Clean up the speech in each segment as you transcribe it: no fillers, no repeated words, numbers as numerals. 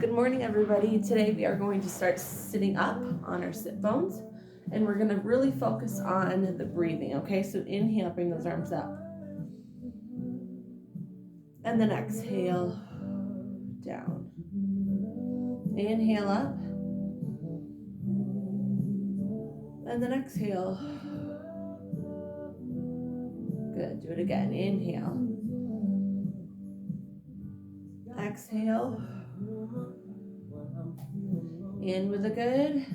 Good morning, everybody. Today we are going to start sitting up on our sit bones, and we're going to really focus on the breathing, okay? So inhale, bring those arms up. And then exhale, down. Inhale up. And then exhale. Good. Do it again. Inhale. Exhale. In with the good.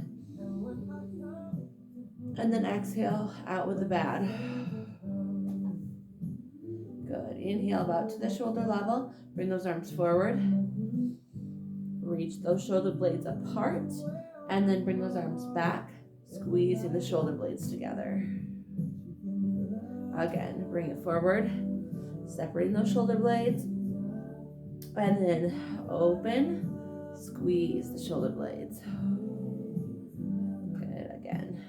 And then exhale out with the bad. Good. Inhale about to the shoulder level. Bring those arms forward. Reach those shoulder blades apart. And then bring those arms back. Squeezing the shoulder blades together. Again, bring it forward. Separating those shoulder blades. And then open. Squeeze the shoulder blades. Good. Again.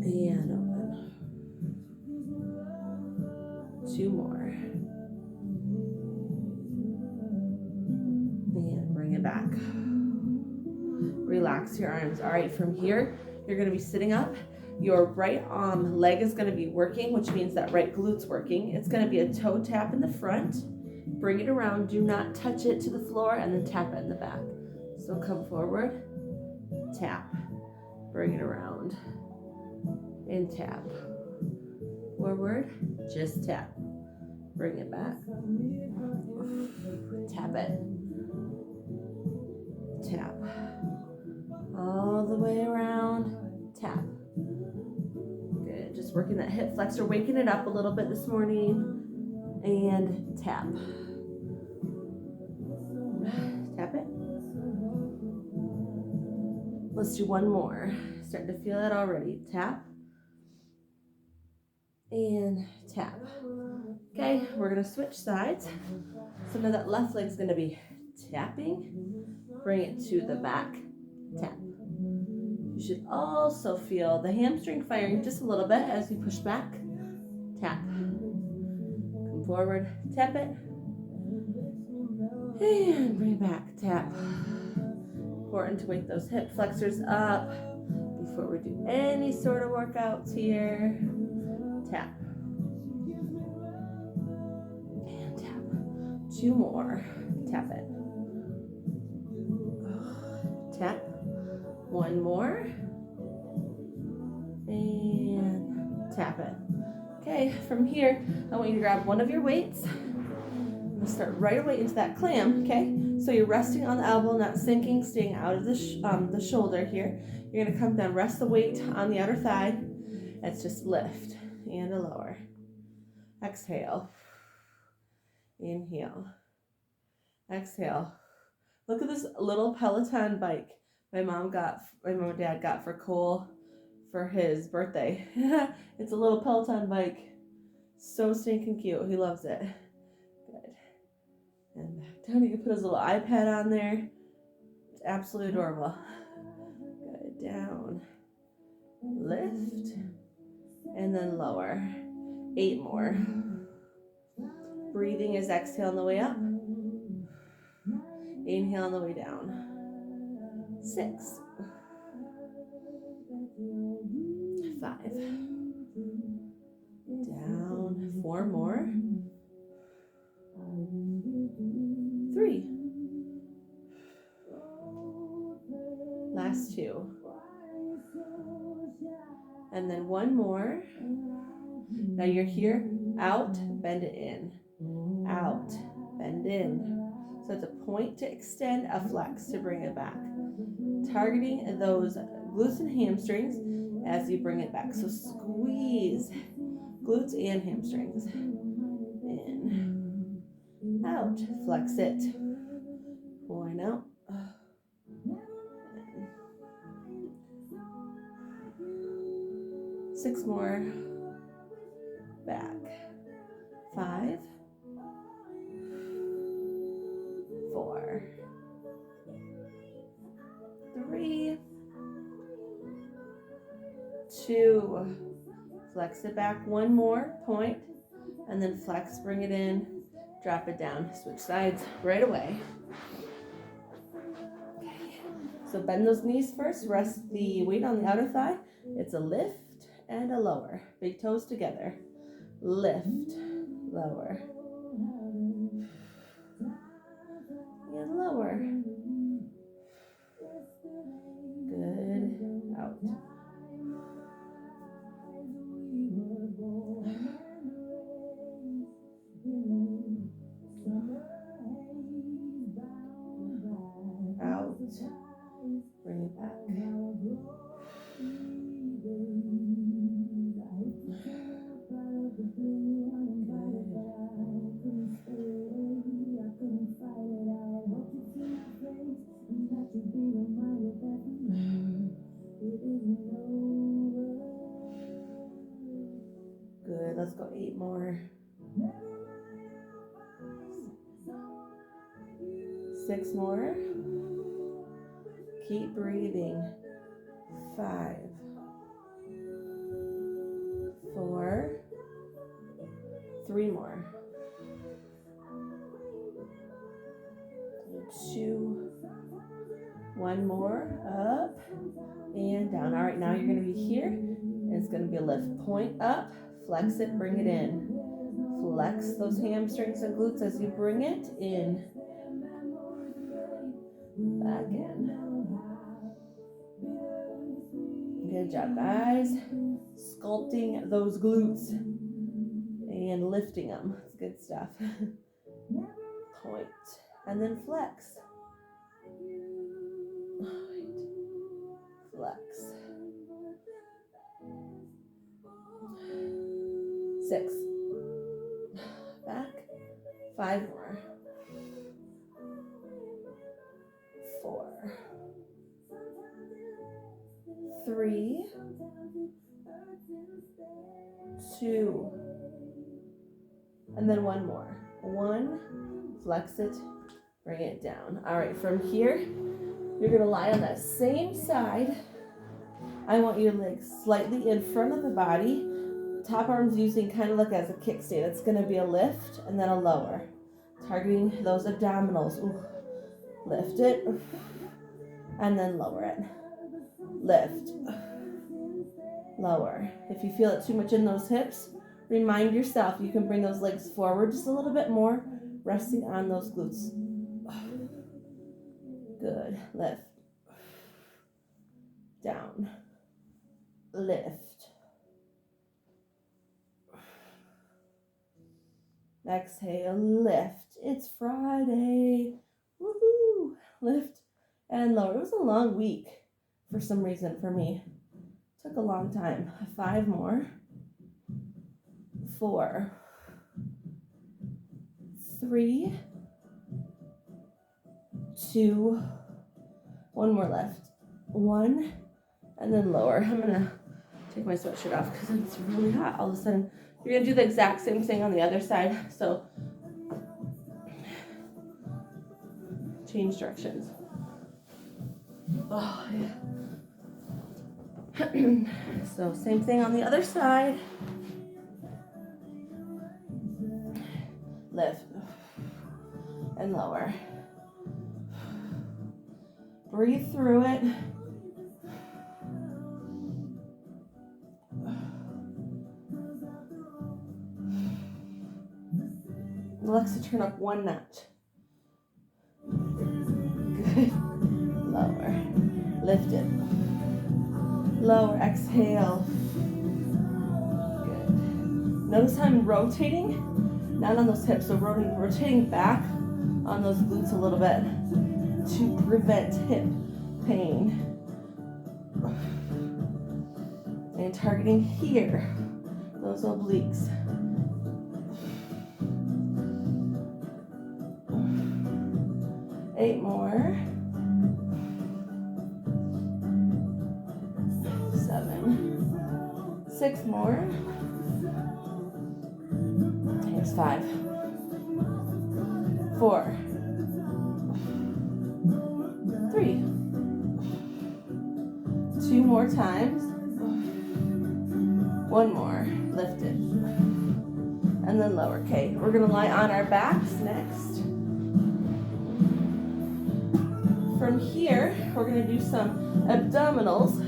And open. 2 more. And bring it back. Relax your arms. All right, from here, you're going to be sitting up. Your right leg is going to be working, which means that right glute's working. It's going to be a toe tap in the front. Bring it around. Do not touch it to the floor, and then tap it in the back. So come forward, tap. Bring it around, and tap. Forward, just tap. Bring it back. Tap it. Tap. All the way around, tap. Good, just working that hip flexor, waking it up a little bit this morning, and tap. Tap it. Let's do one more. Starting to feel it already. Tap. And tap. Okay, we're gonna switch sides. So now that left leg's gonna be tapping. Bring it to the back, tap. You should also feel the hamstring firing just a little bit as you push back, tap. Come forward, tap it. And bring it back, tap. Important to wake those hip flexors up before we do any sort of workouts here. Tap. And tap. 2 more. Tap it. Tap. 1 more. And tap it. Okay, from here, I want you to grab one of your weights. And start right away into that clam, okay? So you're resting on the elbow, not sinking, staying out of the shoulder here. You're gonna come down, rest the weight on the outer thigh. It's just lift and a lower. Exhale. Inhale. Exhale. Look at this little Peloton bike my mom and dad got for Cole for his birthday. It's a little Peloton bike. So stinking cute. He loves it. Good. And back down. You can put his little iPad on there. It's absolutely adorable. Good. Down. Lift. And then lower. 8 more. Breathing is exhale on the way up. Inhale on the way down. 6. 5. Down. 4 more. 3. Last 2. And then 1 more. Now you're here. Out, bend it in. Out, bend in. So it's a point to extend, a flex to bring it back. Targeting those glutes and hamstrings as you bring it back. So squeeze glutes and hamstrings. In, out, flex it. Point out. 6 more. Back. 5. 4. 3. 2. Flex it back 1 more point, and then flex, bring it in, Drop it down. Switch sides right away. Okay. So bend those knees first. Rest the weight on the outer thigh. It's a lift and a lower. Big toes together. Lift, lower, and lower. Good. Out. Out. Bring it back. Good. Let's go 8 more. 6 more. Keep breathing. 5, 4, 3 more. 2, 1 more. Up and down. All right, now you're going to be here. And it's going to be a lift. Point up, flex it, bring it in. Flex those hamstrings and glutes as you bring it in. Back in. Good job, guys. Sculpting those glutes and lifting them. It's good stuff. Point and then flex. Flex. 6. Back. 5 more. 4. 3. 2. And then 1 more. 1. Flex it. Bring it down. All right, from here, you're going to lie on that same side. I want your legs slightly in front of the body. Top arms using kind of like as a kickstand. It's going to be a lift and then a lower. Targeting those abdominals. Ooh. Lift it. And then lower it. Lift. Lower. If you feel it too much in those hips, remind yourself you can bring those legs forward just a little bit more, resting on those glutes. Good. Lift. Down. Lift. Exhale, lift. It's Friday. Woohoo! Lift and lower. It was a long week for some reason for me. Took a long time. 5 more. 4. 3. 2. 1 more left. 1. And then lower. I'm going to take my sweatshirt off because it's really hot all of a sudden. You're going to do the exact same thing on the other side. So change directions. Oh, yeah. So same thing on the other side. Lift and lower. Breathe through it. Alexa, turn up 1 notch. Good. Lower. Lift it. Lower. Exhale. Good. Notice how I'm rotating, not on those hips, so rotating back on those glutes a little bit to prevent hip pain. And targeting here, those obliques. 8 more. 7. 6 more. Here's 5. 4. 3. 2 more times. 1 more. Lift it. And then lower. Okay, we're gonna lie on our backs next. From here, we're gonna do some abdominals.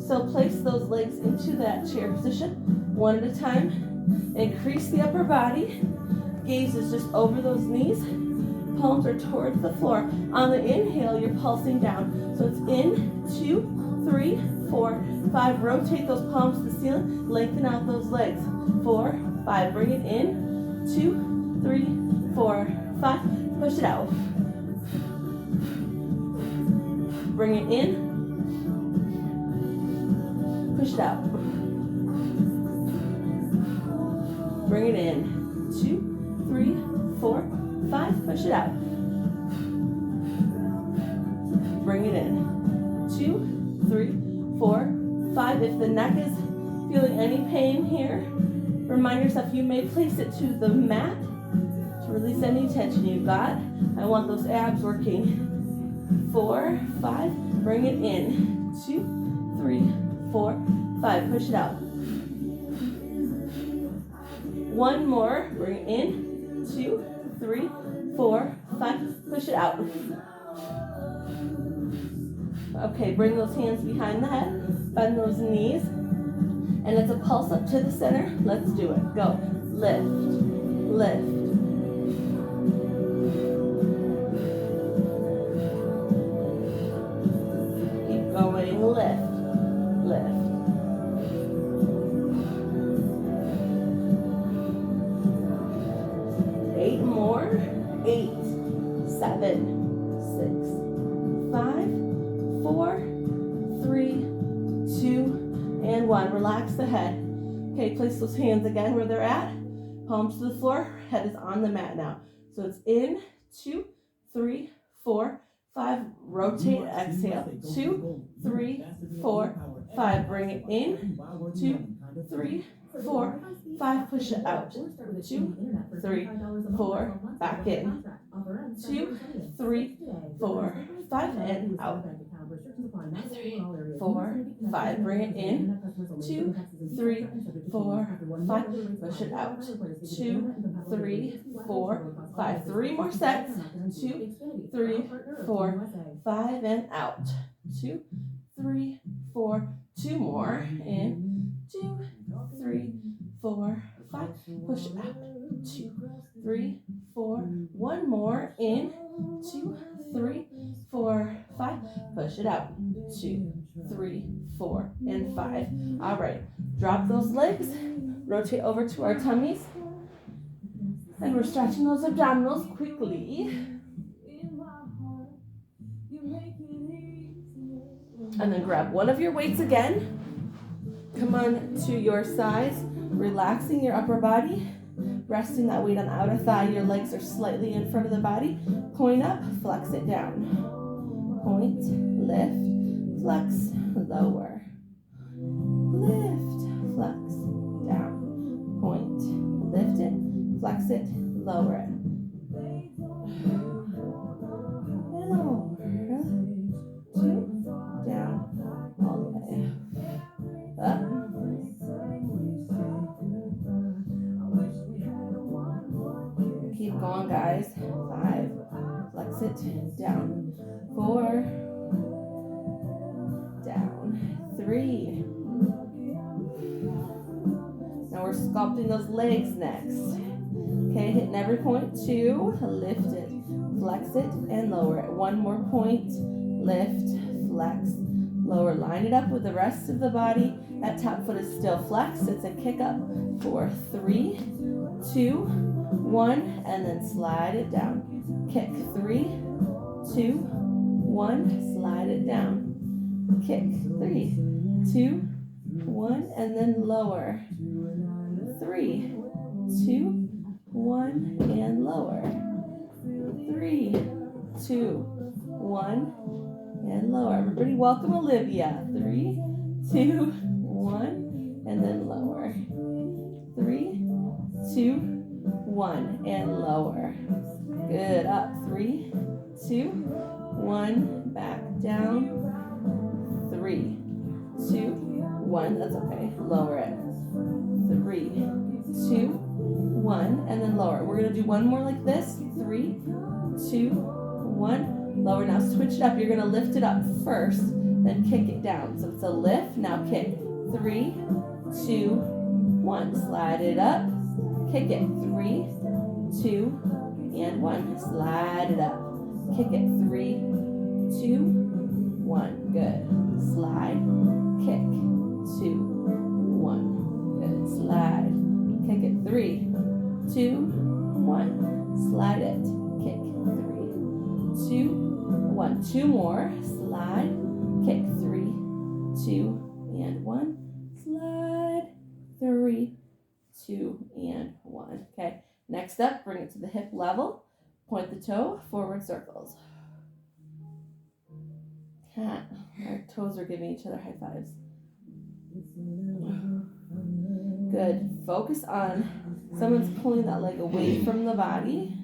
So place those legs into that chair position, one at a time. Increase the upper body. Gaze is just over those knees. Palms are towards the floor. On the inhale, you're pulsing down. So it's in, 2, 3, 4, 5. Rotate those palms to the ceiling. Lengthen out those legs. 4, 5. Bring it in. 2, 3, 4, 5. Push it out. Bring it in. Push it out. Bring it in. 2, 3, 4, 5. Push it out. Bring it in. 2, 3, 4, 5. If the neck is feeling any pain here, remind yourself you may place it to the mat to release any tension you've got. I want those abs working. 4, 5. Bring it in. 2, 3, 4, 5. Push it out. One more. Bring it in. 2, 3, 4, 5. Push it out. Okay, bring those hands behind the head. Bend those knees. And it's a pulse up to the center. Let's do it. Go. Lift. Lift. Keep going. Lift. Lift. Eight more. 8, 7, 6, 5, 4, 3, 2, and 1. Relax the head. Okay, place those hands again where they're at. Palms to the floor. Head is on the mat now. So it's in, 2, 3, 4, 5. Rotate, exhale. 2, 3, 4, 5. Bring it in. 2, 3, 4, 5. Push it out. 2, 3, 4. Back in. 2, 3, 4, 5. And out. 3, 4, 5. Bring it in. 2, 3, 4, 5. Push it out. 2, 3, 4, 5. 3 more sets. 2, 3, 4, 5. And out. 2, 3, 4. 2 more. In. 2, 3, 4, 5. Push it out. 2, 3, 4. 1 more. In. 2, 3, 4, 5. Push it out. 2, 3, 4, and 5. All right. Drop those legs. Rotate over to our tummies. And we're stretching those abdominals quickly. And then grab one of your weights again. Come on to your sides. Relaxing your upper body. Resting that weight on the outer thigh. Your legs are slightly in front of the body. Point up, flex it down. Point, lift, flex, lower. Lift, flex, down. Point, lift it, flex it, lower it. And over. 2, down, all the way. Up. Keep going, guys. 5. Flex it. Down. 4. Down. 3. Now we're sculpting those legs next. Okay, hitting every point. 2. Lift it. Flex it and lower it. 1 more point. Lift. Flex. Lower. Line it up with the rest of the body. That top foot is still flexed. It's a kick up. 4, 3, 2, 1, and then slide it down. Kick. 3, 2, 1, slide it down. Kick. 3, 2, 1, and then lower. 3, 2, 1, and lower. 3, 2, 1, and lower. Everybody welcome Olivia. 3, 2, 1, and then lower. 3, 2, 1, and lower. Good. Up. 3, 2, 1, back down. 3, 2, 1. That's okay. Lower it. 3, 2, 1. then lower. We're gonna do one more like this. 3, 2, 1. Lower. Now switch it up. You're gonna lift it up first, then kick it down. So it's a lift. Now kick. 3, 2, 1. Slide it up. Kick it. 3, 2, and 1. Slide it up. Kick it. 3, 2, 1. Good. Slide. Kick. 2, 1. Good. Slide. Kick it. 3, 2, 1. Slide it. Kick. 3, 2, 1. 2 more. Slide. Kick. 3, 2, and 1. Slide. 3, 2, and 1. Okay. Next up, bring it to the hip level. Point the toe. Forward circles. Cat. Our toes are giving each other high fives. Good. Focus on someone's pulling that leg away from the body.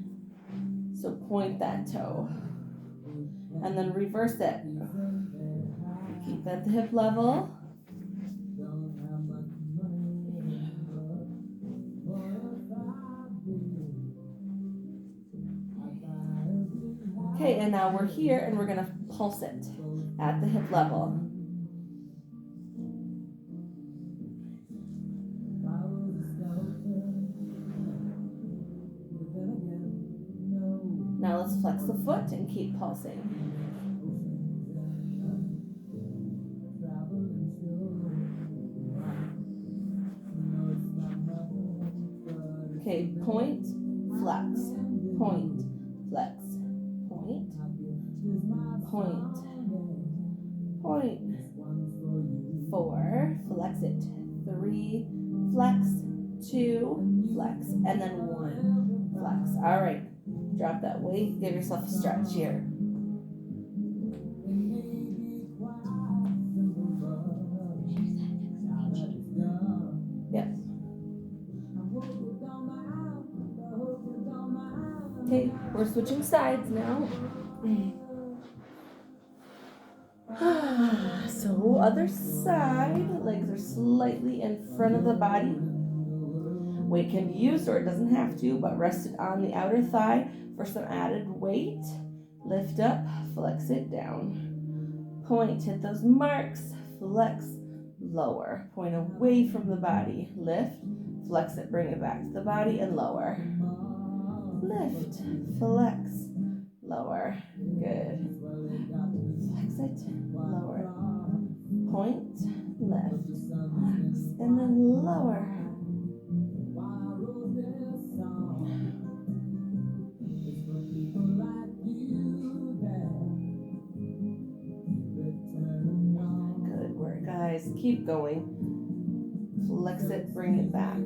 So point that toe. And then reverse it. Keep at the hip level. Okay, and now we're here and we're gonna pulse it at the hip level. Now let's flex the foot and keep pulsing. Okay, point, flex, point, flex, point, point, point. 4, flex it. 3, flex, 2, flex, and then 1, flex. All right, drop that weight, give yourself a stretch here. Yep. Okay, we're switching sides now. So other side, legs are slightly in front of the body. Weight can be used or it doesn't have to, but rest it on the outer thigh for some added weight. Lift up, flex it down. Point, hit those marks, flex, lower. Point away from the body, lift, flex it, bring it back to the body and lower. Lift, flex, lower. Good. Flex it, lower. Point, lift, flex, and then lower. Good work, guys. Keep going. Flex it, bring it back.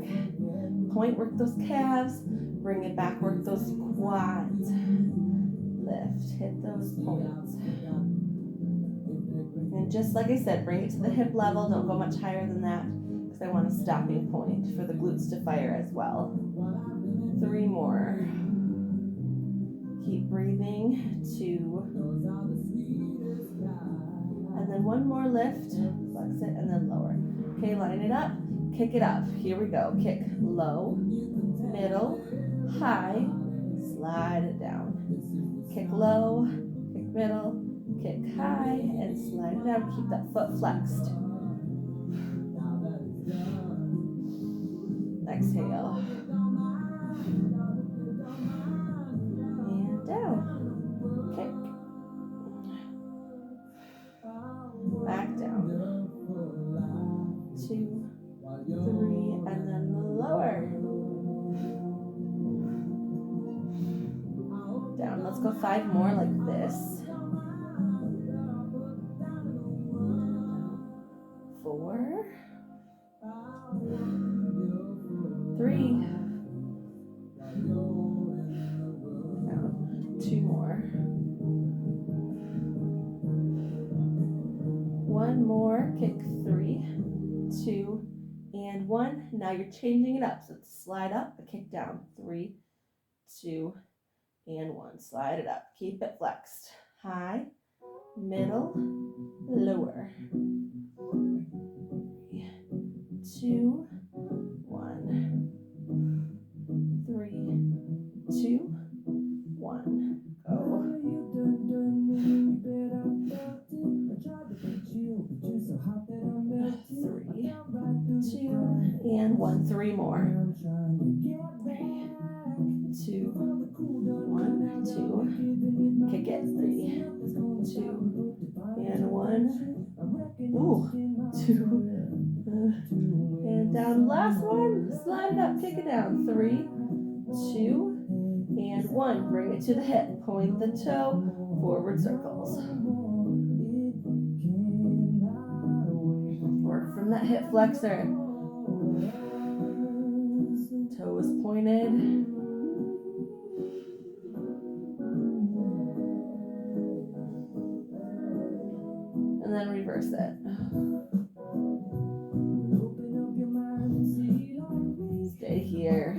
Point, work those calves. Bring it back, work those quads. Lift, hit those points. And just like I said, bring it to the hip level. Don't go much higher than that because I want a stopping point for the glutes to fire as well. 3 more. Keep breathing. 2. And then 1 more lift. Flex it and then lower. Okay, line it up. Kick it up. Here we go. Kick low, middle, high, slide it down. Kick low, kick middle, kick high, and slide it down. Keep that foot flexed. Exhale. And down. Kick. Back down. 2, 3, and then lower. Down. Let's go 5 more like this. 4, 3. Down. 2 more. 1 more. Kick 3, 2, and 1. Now you're changing it up. So it's slide up, a kick down. 3, 2, and 1. Slide it up. Keep it flexed. High, middle, lower. 3, 2, 1. 3, 2, 1. Go. 3, 2, and 1. 3 more. 3, 2, 1, 2. Kick it. 3, 2, and 1. Ooh, 2. And down. Last one. Slide it up. Kick it down. 3, 2, and 1. Bring it to the hip. Point the toe. Forward circles. Work from that hip flexor. Toe is pointed. And then reverse it. Stay here.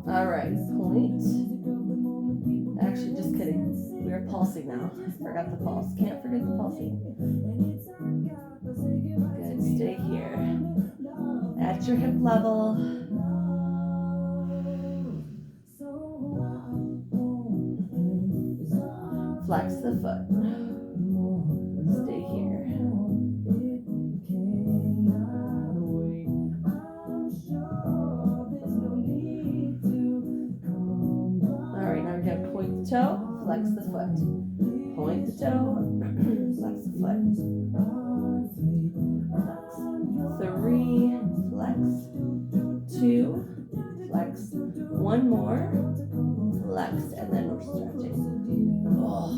All right, point. Actually, just kidding. We are pulsing now. Forgot the pulse. Can't forget the pulsing. Good. Stay here. At your hip level. Flex the foot. Stay here. Alright, now we're going to point the toe, flex the foot. Point the toe, flex the foot. Flex. 3, flex. 2, flex. 1 more, flex, and then we're stretching. Oh.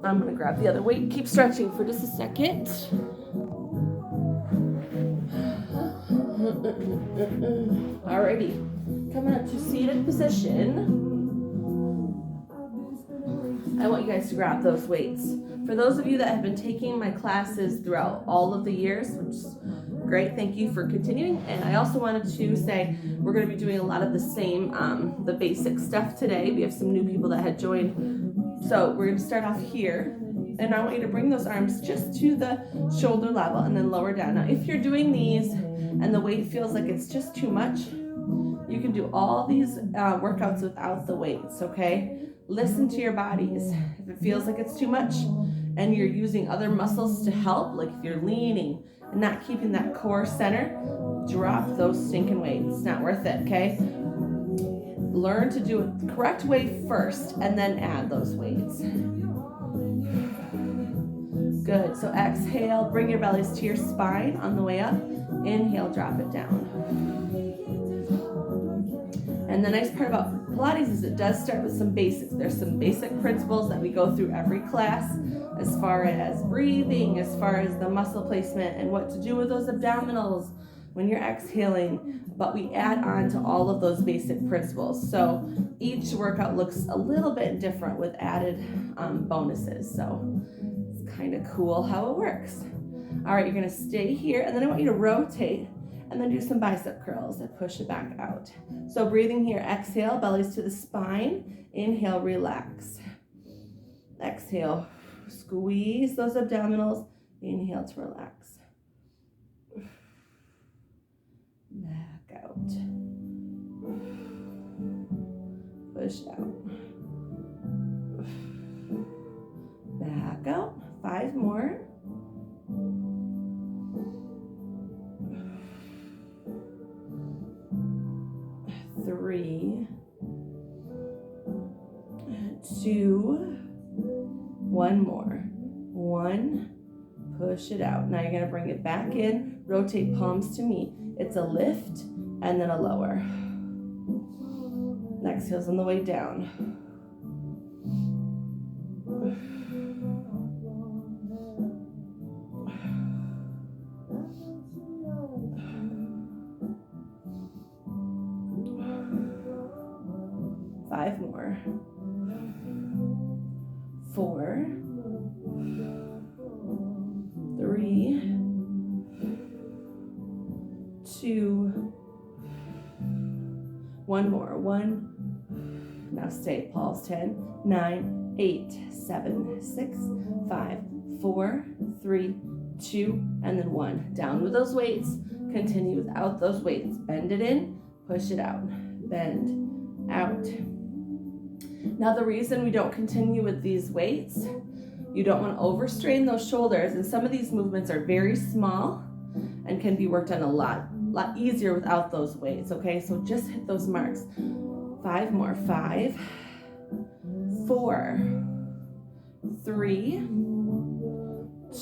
I'm going to grab the other weight. Keep stretching for just a second. Alrighty. Coming up to seated position. I want you guys to grab those weights. For those of you that have been taking my classes throughout all of the years, which is great, thank you for continuing. And I also wanted to say we're going to be doing a lot of the same, the basic stuff today. We have some new people that had joined. So we're going to start off here. And I want you to bring those arms just to the shoulder level and then lower down. Now, if you're doing these and the weight feels like it's just too much, you can do all these workouts without the weights, okay? Listen to your bodies. If it feels like it's too much and you're using other muscles to help, like if you're leaning and not keeping that core center, drop those stinking weights. It's not worth it, okay? Learn to do it the correct way first and then add those weights. Good. So exhale, bring your bellies to your spine on the way up. Inhale, drop it down. And the nice part about Pilates is it does start with some basics. There's some basic principles that we go through every class as far as breathing, as far as the muscle placement and what to do with those abdominals when you're exhaling. But we add on to all of those basic principles. So each workout looks a little bit different with added bonuses. So it's kind of cool how it works. All right, you're going to stay here, and then I want you to rotate and then do some bicep curls and push it back out. So breathing here, exhale, bellies to the spine. Inhale, relax. Exhale, squeeze those abdominals. Inhale to relax. Back out. Push out. Back out. 5 more. Three, 2, 1 more. 1, push it out. Now you're going to bring it back in, rotate palms to meet. It's a lift and then a lower. Exhale's on the way down. Five more. 4, 3, 2, 1 more. 1. Now stay. Pause. 10, 9, 8, 7, 6, 5, 4, 3, 2, and then 1. Down with those weights. Continue without those weights. Bend it in, push it out. Bend, out. Now the reason we don't continue with these weights, you don't want to overstrain those shoulders, and some of these movements are very small and can be worked on a lot easier without those weights, okay? So just hit those marks. 5 more. 5, 4, 3,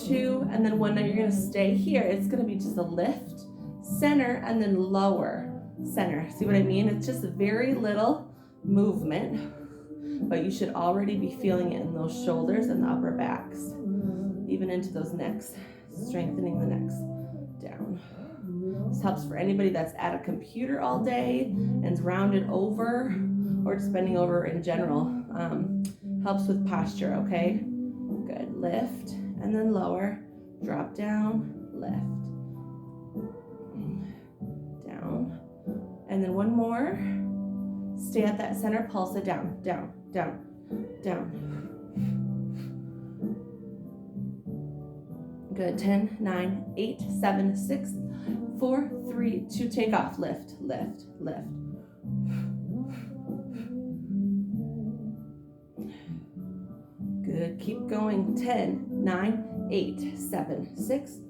2, and then 1. Now you're going to stay here. It's going to be just a lift, center, and then lower, center. See what I mean? It's just a very little movement, but you should already be feeling it in those shoulders and the upper backs, even into those necks, strengthening the necks. Down. This helps for anybody that's at a computer all day and's rounded over, or just bending over in general. Helps with posture, okay? Good. Lift and then lower, drop down, lift, down, and then 1 more. Stay at that center, pulse it down, down, down, down. Good. 10, 9, 8, 7, 6, 4, 3, 2, take off. Lift, lift, lift. Good. Keep going. 10, 9, 8, 7, 6,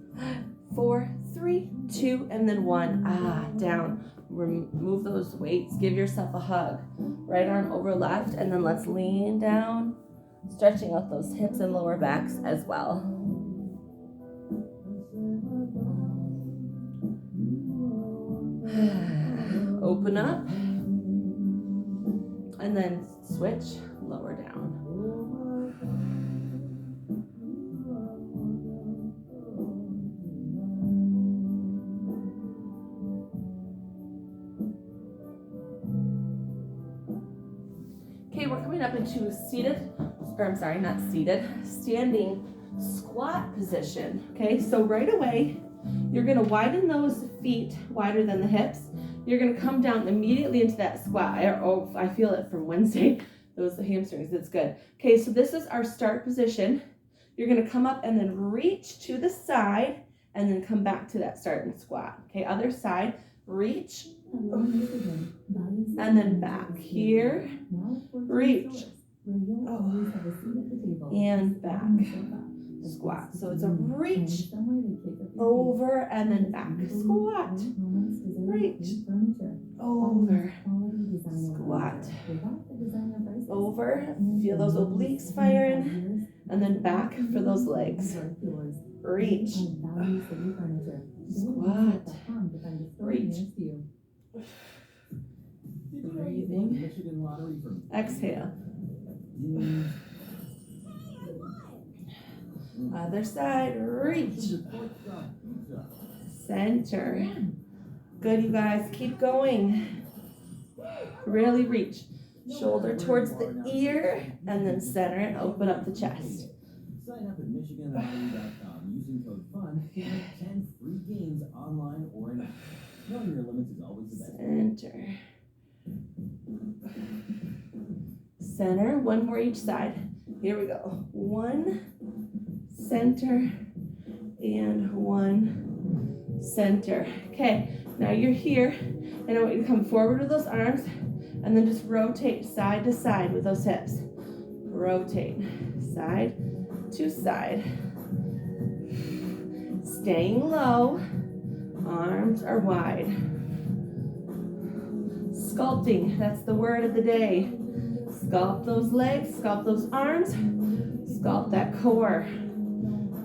4, 3, 2, and then 1. Down. Remove those weights. Give yourself a hug. Right arm over left, and then let's lean down, stretching out those hips and lower backs as well. Open up, and then switch, lower down. Okay, we're coming up into standing squat position. Okay, so right away, you're gonna widen those feet wider than the hips. You're gonna come down immediately into that squat. I feel it from Wednesday. Those hamstrings, it's good. Okay, so this is our start position. You're gonna come up and then reach to the side and then come back to that starting squat. Okay, other side, reach, and then back. Here, reach, and back. Squat. So it's a reach, over, and then back. Squat, reach, over, squat, over. Feel those obliques firing, and then back for those legs. Reach, squat, reach. Breathing. Exhale. Other side, reach. Center. Good, you guys. Keep going. Really reach. Shoulder towards the ear, and then center and open up the chest. Sign up at MichiganLottery.com using code FUN for 10 free games online or in app. Knowing your limits is always the best. Center. Center. 1 more each side. Here we go. 1, center, and 1, center. Okay, now you're here, and I want you to come forward with those arms, and then just rotate side to side with those hips. Rotate side to side. Staying low, arms are wide. Sculpting, that's the word of the day. Sculpt those legs, sculpt those arms, sculpt that core.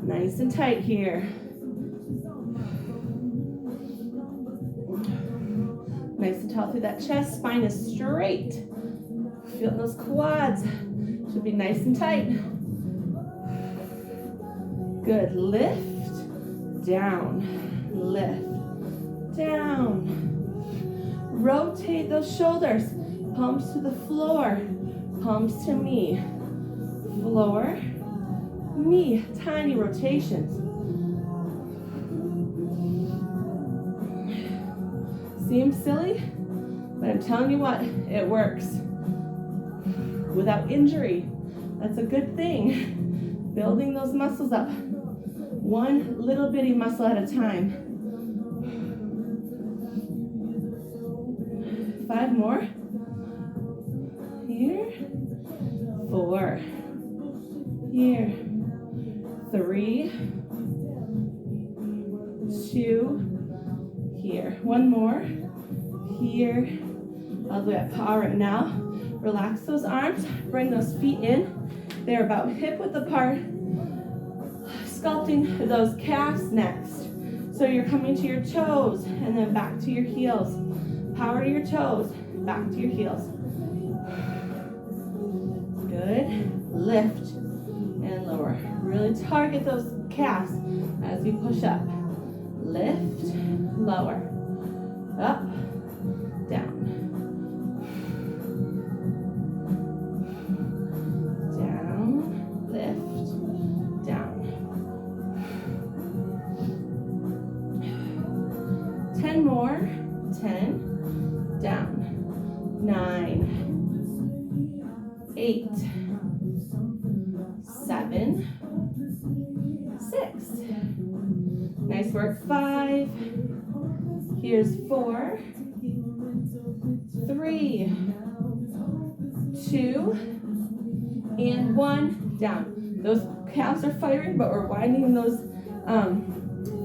Nice and tight here. Nice and tall through that chest, spine is straight. Feel those quads, should be nice and tight. Good, lift, down, lift, down. Rotate those shoulders, palms to the floor, palms to me. Floor, me, tiny rotations. Seems silly, but I'm telling you what, it works. Without injury, That's a good thing. Building those muscles up. One little bitty muscle at a time. 5 more. Here. 4. Here. 3. 2. Here. 1 more. Here. All the way up. All right, now relax those arms. Bring those feet in. They're about hip width apart. Sculpting those calves next. So you're coming to your toes and then back to your heels. Power to your toes, back to your heels. Good. Lift and lower. Really target those calves as you push up. Lift, lower. Up, down. Down, lift, down. 10 more. 10, down. 9, 8, 7, 6. Nice work. 5. Here's 4, 3, 2, and 1. Down. Those calves are firing, but we're widening those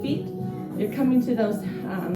feet. You're coming to those